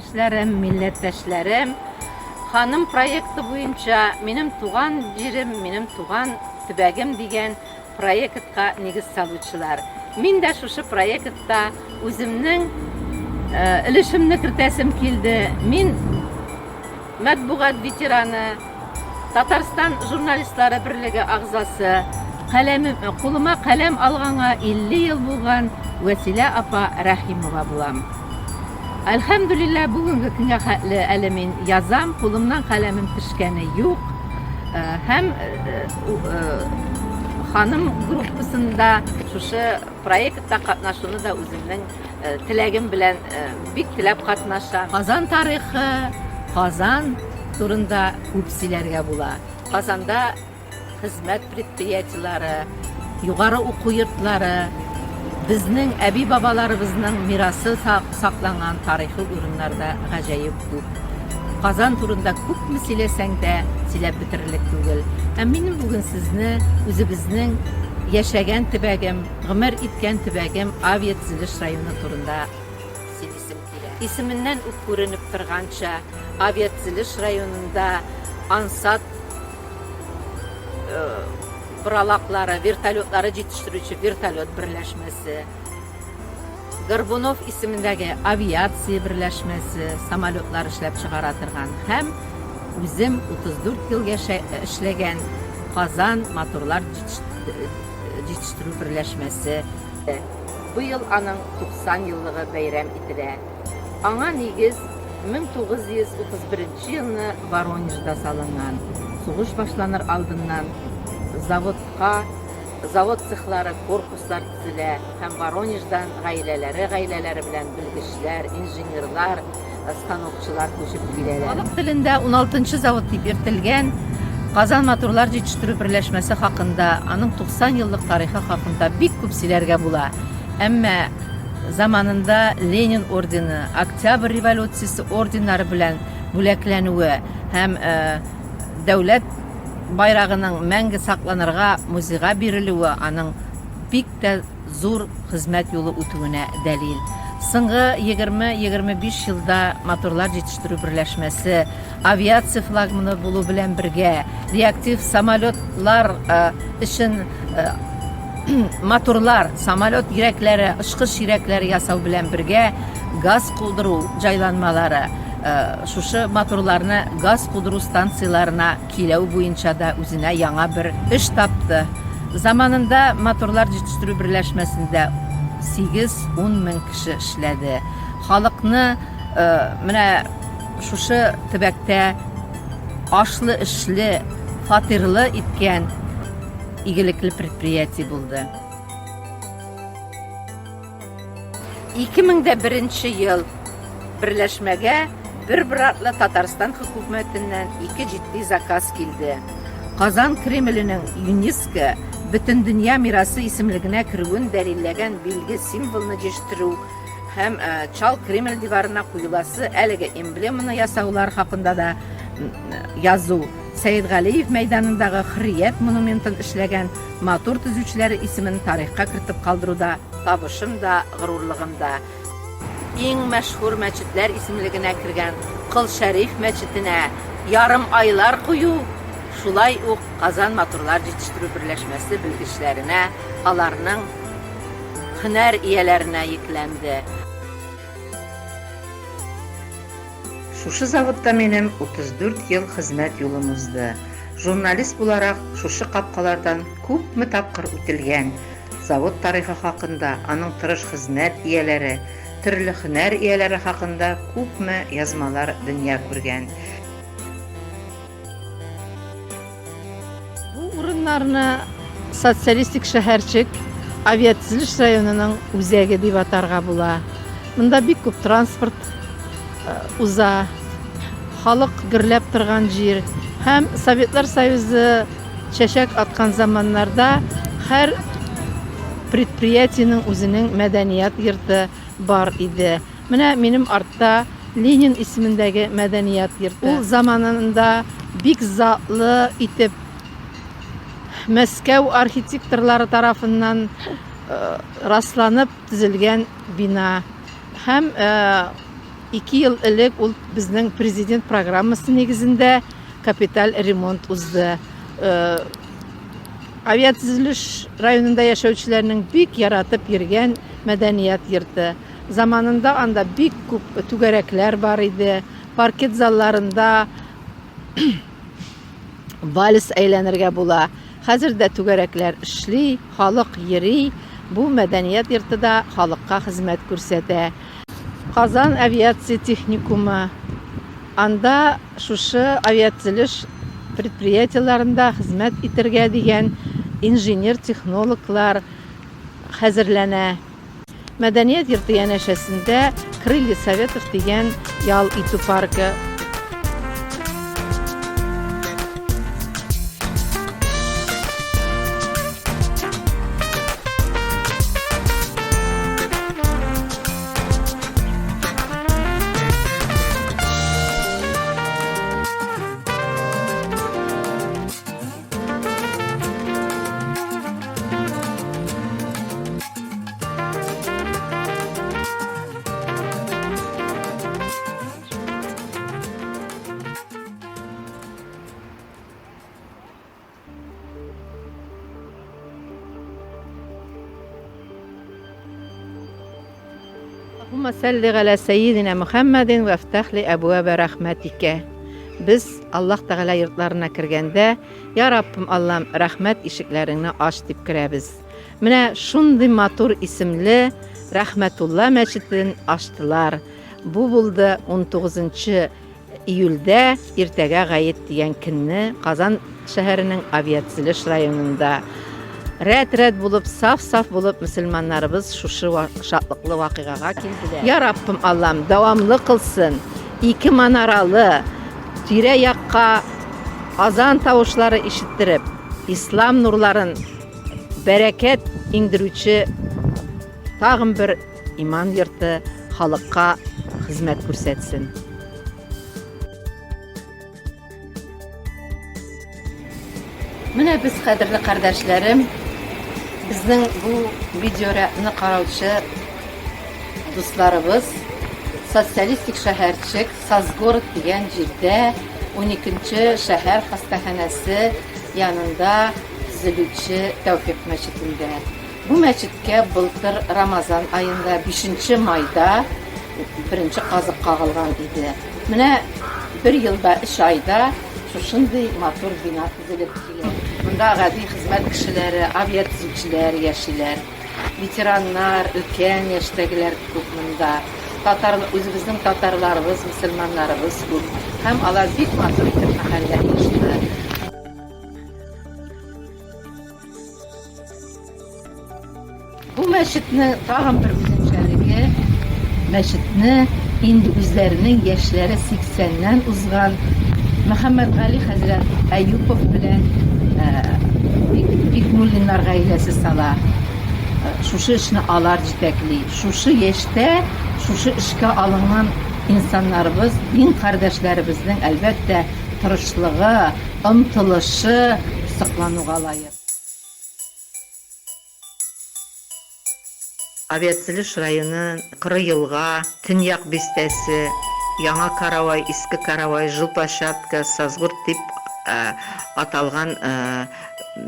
кардәшләрем, милләттәшләрем, ханым проекты буенча минем туган җирем, минем туган төбәгем дигән проектка нигез салучылар. Мин дә шушы проектта үземнең өлешемне кертәсем килде. Мин матбугат ветераны, Татарстан журналистлары берлеге агзасы, кулыма каләм алганга 50 ел булган Вәсилә апа Рәхимова булам. Әлхәмдүлилләһ, бүгенге көнгә хәтле әле мин язам, кулымнан каләмем төшкәне юк. Һәм ханым группасында шушы проектта катнашуны да үземнең теләгем белән бик теләп катнаша. Казан тарихы, Казан турында күп сөйләргә була. Казанда хезмәт предприятиеләре, югары уку йортлары, безнең әби-бабаларыбызның мирасы сакланган тарихи урыннарда гаҗәеп күп. Казан турында күпме сөйләсәң дә сөйләп бетерерлек түгел. Минем бүген сезне үзебезнең яшәгән төбәгем, гомер иткән төбәгем Авиатзелеш районы турында сөйлисем килә. Исеменнән үк күренеп торганча, Авиатзелеш районында ансат бралаклары, вертолетлары җитештерүче вертолет берләшмәсе, Горбунов исемендәге авиация берләшмәсе, самолетлар эшләп чыгара торган һәм үзем 34 ел эшләгән Казан моторлар җитештерү берләшмәсе. Быел аның 90 еллыгы бәйрәм ителә. Аңа нигез 1931 елны Воронежда салынган. Сугыш башланыр алдыннан завод цехлары, корпуслар төзелә һәм Воронеждан гаиләләре белән белгечләр, инженерлар, станокчылар күчеп киләләр. Халык телендә 16-нчы завод дип йөртелгән Казан моторлар җитештерү берләшмәсе хакында, аның 90 еллык тарихы хакында бик күп сөйләргә була. Әмма заманында Ленин ордены, Октябрь революциясе орденнары белән бүләкләнүе һәм дәүләт байрагының мәңге сакланырга музейга бирелүе аның бик тә зур хезмәт юлы үтүенә дәлил. Соңгы 20-25 елда моторлар җитештерү берләшмәсе авиация флагманы булу белән бергә реактив самолетлар өчен моторлар, самолет йөрәкләре, очкыч йөрәкләре ясау белән бергә газ кудыру җайланмалары, шушы моторларны газ кудыру станцияларына киләү буенча да үзенә яңа бер эш тапты. Заманында моторлар җитештерү берләшмәсендә 8-10 мең кеше эшләде. Халыкны менә шушы төбәктә ашлы эшле, фатирлы иткән игелекле предприятие булды. 2001 ел берләшмәгә бер-бер Татарстан хөкүмәтеннән 2 җитди заказ килде. Казан Кремленең ЮНЕСКО Бөтен дөнья мирасы исемлегенә керүен дәлилләгән билге символны җитештерү һәм Чал Кремль диварына куеласы әлеге эмблеманы ясаулар хакында да язу. Сәйетгалиев мәйданындагы Хөррият монументын эшләгән мотор төзүчеләре исемен тарихка кертеп калдыруда табышым да, горурлыгым да. Иң мәшһүр мәчетләр исемлегенә кергән Кыл Шәриф мәчетенә ярым айлар кую, шулай ук Казан моторлар җитештерү берләшмәсе белгечләренә, аларның һөнәр ияләренә йөкләнде. Шушы заводта минем 34 ел хезмәт юлым узды. Журналист буларак шушы капкалардан күпме тапкыр үтелгән. Завод тарихы хакында, аның тырыш хезмәт ияләре, төрле һөнәр ияләре хакында күпме язмалар дөнья күргән. Урыннарны социалистик шәһәрчек Авиатзелеш районының үзәге дип атарга була. Монда бик күп транспорт уза, халык гөрләп торган җир һәм Советлар Союзы чәчәк аткан заманнарда һәр предприятиенең үзенең мәдәният йорты бар иде. Менә минем артта Ленин исемендәге мәдәният йорты. Ул заманында бик затлы итеп Мәскәү архитекторлары тарафыннан расланып төзелгән бина һәм 2 yıl элек ул безнең президент программасы нигезендә капиталь ремонт узды. Авиатөзелеш районында яшәүчеләрнең бик яратып йөргән мәдәният йорты. Заманында анда бик күп түгәрәкләр бар иде. Паркет залларында вальс әйләнергә була. Хәзер дә түгәрәкләр эшли, халык йөри. Бу мәдәният йортында халыкка хезмәт күрсәтә. Казан авиация техникумы. Анда шушы авиатөзелеш предприятиеларында хезмәт итәргә дигән инженер-технологлар хәзерләнә. Мәдәният йорты янәшәсендә Крылья Советов дигән ял итү паркы. Allahumma salli ala seyyidina Muhammedin ve ftah li abwaaba rahmetike. Biz Allah Teala yurtlarına kirgəndə, ya Rabbim Allah'ım rəhmət işiklərini aç dip kirəbiz. Менә шундый матур исемле Рәхмәтулла мәчетен ачтылар. Бу булды 19 июльдә иртәгә гает дигән көнне Казан шәһәренең авиатөзелеш районында. Рәт-рәт булып, саф-саф булып мөселманнарыбыз шушы шатлыклы вакыйгага килделәр. Я Раббим Аллам дәвамлы кылсын. 2 манаралы тирә-якка азан тавышлары ишеттереп, ислам нурларын бәрәкәт иңдерүче тагын бер иман йорты халыкка хезмәт күрсәтсен. Менә без, кадерле кардәшләрем, безнең бу видеорәтне караучы дусларыбыз социалистик шәһәрчек Сазгород дигән җирдә 12-нче шәһәр хастаханәсе янында төзелүче Тәүфыйк мәчетендә. Бу мәчеткә былтыр Рамазан айында 5 майда беренче казык кагылган иде. Менә 1 елда 3 айда шушындый матур бина төзелеп килә. Монда гади хезмәт кешеләре, авиатөзүчеләр яшиләр, ветераннар, өлкән яшьтәгеләр күп монда. Үзебезнең татарларыбыз, мөселманнарыбыз күп. Һәм алар бик матур итеп мәхәллә яшиләр. Бу мәчетне тагын бер үзенчәлеге, мәчетне инде үзләренең яшьләре 80-нән узган Мөхәммәд Гали хәзрәт Әйюпов белән Бикнуллиннар гаиләсе сала. Шушы эшне алар җитәкли. Шушы яшьтә шушы эшкә алынган инсаннарыбыз, дин кардәшләребезнең әлбәттә тырышлыгы, омтылышы саклануга лаек. Авиатөзелеш районы, Кырыелга, Төньяк бистәсе, Яңа Каравай, Иске Каравай, Жилплощадка, Сазгород дип аталган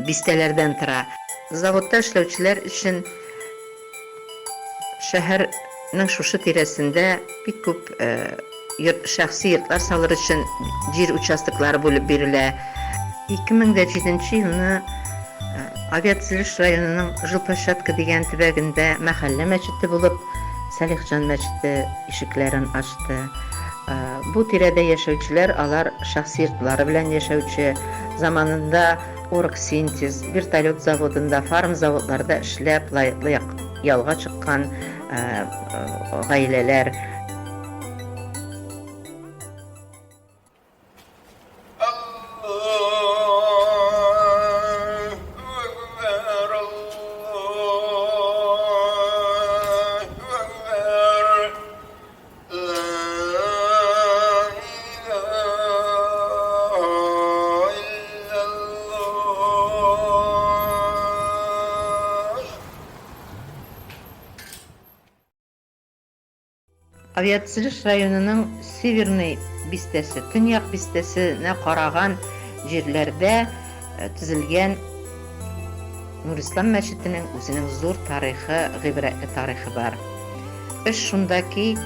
бистәләрдән тора. Заводта эшләүчеләр өчен шәһәрнең шушы тирәсендә бик күп шәхси йортлар салыр өчен җир участоклары бүлеп бирелә. 2007 елны Авиатөзелеш районының Жилплощадка дигән төбәгендә мәхәллә мәчете булып, Салихҗан мәчете ишекләрен ачты. Бу тирәдә яшәүчеләр, алар шәхси йортлары белән яшәүче, заманында Оргсинтез, вертолет заводында, фарм заводларда эшләп, лайыклы ялга чыккан гаиләләр. Авиациялыш районының Северный бистәсе, Төньяк бистәсенә караган җирләрдә төзелгән Нурислам мәчетенең үзенең зур тарихы, гыйбрәтле тарихы бар. Эш шунда ки,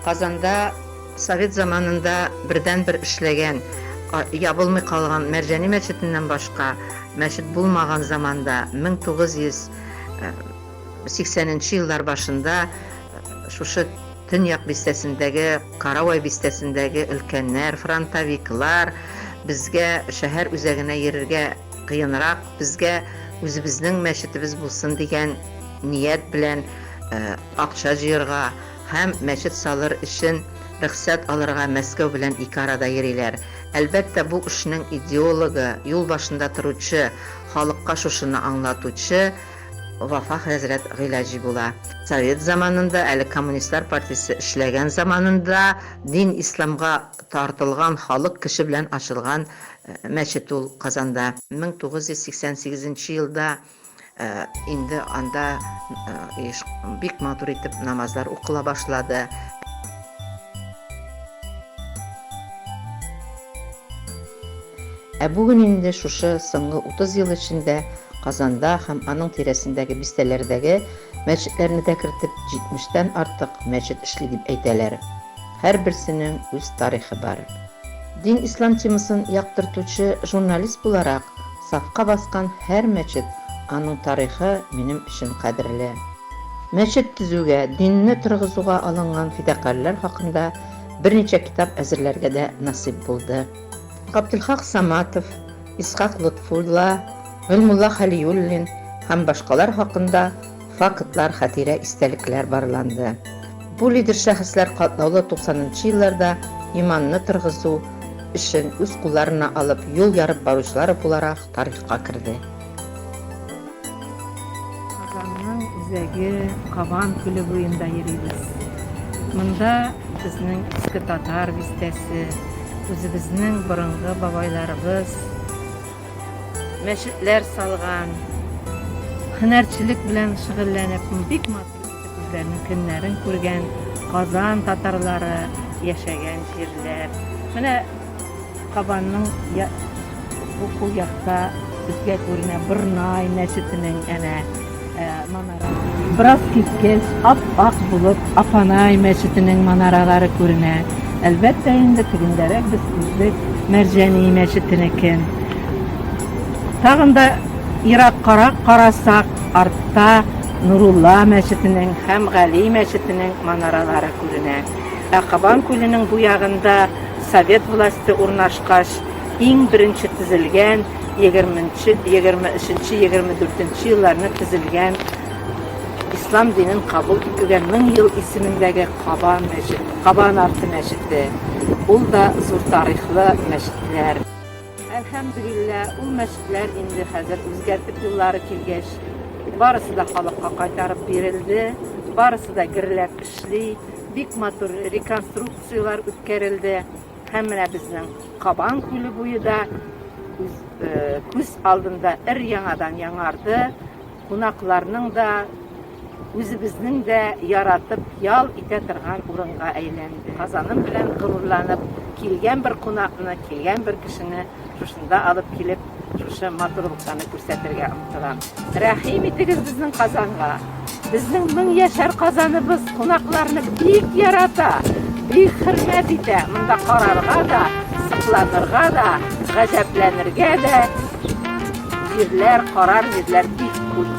Казанда Совет заманында бердән-бер эшләгән, ябылмый калган Мәрҗани мәчетеннән башка мәчет булмаган заманда 1980 еллар башында шушы Төньяк бистәсендәге, Каравай бистәсендәге өлкәннәр, фронтовиклар безгә шәһәр үзәгенә йөрергә кыенрак, безгә үзебезнең мәчетебез булсын дигән ният белән акча җыярга һәм мәчет салыр өчен рөхсәт алырга Мәскәү белән ике арада йөриләр. Әлбәттә, бу эшнең идеологы, юл башында торучы, халыкка шушыны аңлатучы Вафа хәзрәт Гыйлаҗи була. Совет заманында, әле Коммунистлар партиясе эшләгән заманында дин исламга тартылган халык кеше белән ачылган мәчет ул Казанда. 1988 елда инде анда бик матур итеп намазлар укыла башлады. Бүген инде шушы соңгы 30 ел эчендә Казанда һәм аның тирәсендәге бистәләрдәге мәчетләрне дә кертеп 70-тән артык мәчет эшли дип әйтәләр. Һәр берсенең үз тарихы бар. Дин ислам темасын яктыртучы журналист буларак сафка баскан һәр мәчет, аның тарихы минем өчен кадерле. Мәчет төзүгә, динне торгызуга алынган фидакарлар хакында берничә китап әзерләргә дә насыйп булды. Габделхак Саматов, Исхак Лотфулла, Гөлмулла Халиуллин һәм башкалар хакында фактлар, хатирә, истәлекләр барланды. Бу лидер шәхесләр катлаулы 90-нчы елларда иманны торгызу эшен үз кулларына алып, юл ярып баручылар буларак тарихка керде. Казанның үзәге Кабан күле буенда йөрибез. Монда безнең иске татар бистәсе, үзебезнең борынгы бабайларыбыз мәчетләр салган, һөнәрчелек белән шөгыльләнеп, бик матур үзләренең көннәрен күргән Казан татарлары яшәгән җирләр. Менә Кабанның бу кул якта безгә күренә Бырнай мәчетенең манара. Бераз киткәч, ап-ак булып Апанай мәчетенең манаралары күренә. Әлбәттә, инде тегендәрәк без күрдек Мәрҗани мәчетенекен. Тагын да ераккарак карасак, артта Нурулла мәчетенең һәм Гали мәчетенең манаралары күренә. Кабан күленең бу ягында Совет власты урнашкач, иң беренче төзелгән 23-24 елларны төзелгән ислам динен кабул итүгә 1000 ел исемендәге Кабан мәчете, Кабан арты мәчете. Ул да зур тарихлы мәчетләр. Әлхәмдүлилләһ, ул мәчетләр инде хәзер үзгәртеп юллары килгәч, барысы да халыкка кайтарып бирелде, барысы да гирләп эшли, бик матур реконструкциялар үткәрелде. Һәм менә безнең Кабан күле буенда күз алдында яңадан яңарды, кунакларның да үзебезнең дә яратып ял итә торган урынга әйләнде. Казаным белән горурланып, килгән бер кунакны, килгән бер кешене шушында алып килеп, шушы матурлыктаны күрсәтергә омтылам. Рәхим итегез безнең Казанга. Безнең 1000 яшәр Казаныбыз кунакларны бик ярата, бик хөрмәт итә. Монда карарга да, сыкланырга да, гаҗәпләнергә дә җирләр, карар җирләр бик күп.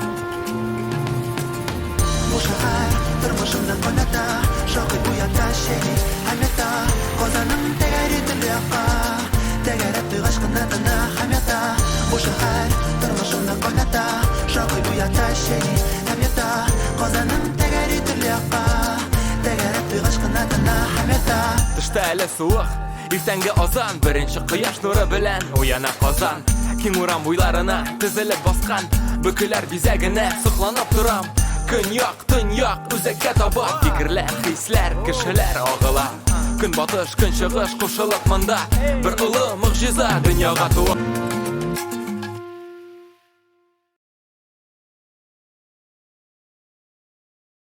Тормышымда кайната, шакый уята шәһит һәмята, Казаным тәгәри төнләккә, тәгәрәп туйгач кына тына һәмята. Бу шәһәр тормышымда кайната, шакый уята шәһит һәмята, Казаным тәгәри төнләккә, тәгәрәп туйгач кына тына һәмята. Тышта әле суык, иртәнге азан, беренче кояш нуры белән уяна Казан. Киң урам буйларына тезелеп баскан, бөкеләр бизәгенә сокланып торам. Көньяк, төньяк, үзәккә таба фикерләр, хисләр, кешеләр агыла. Көнбатыш, көнчыгыш кушылып монда, бер олы могҗиза дөньяга туып.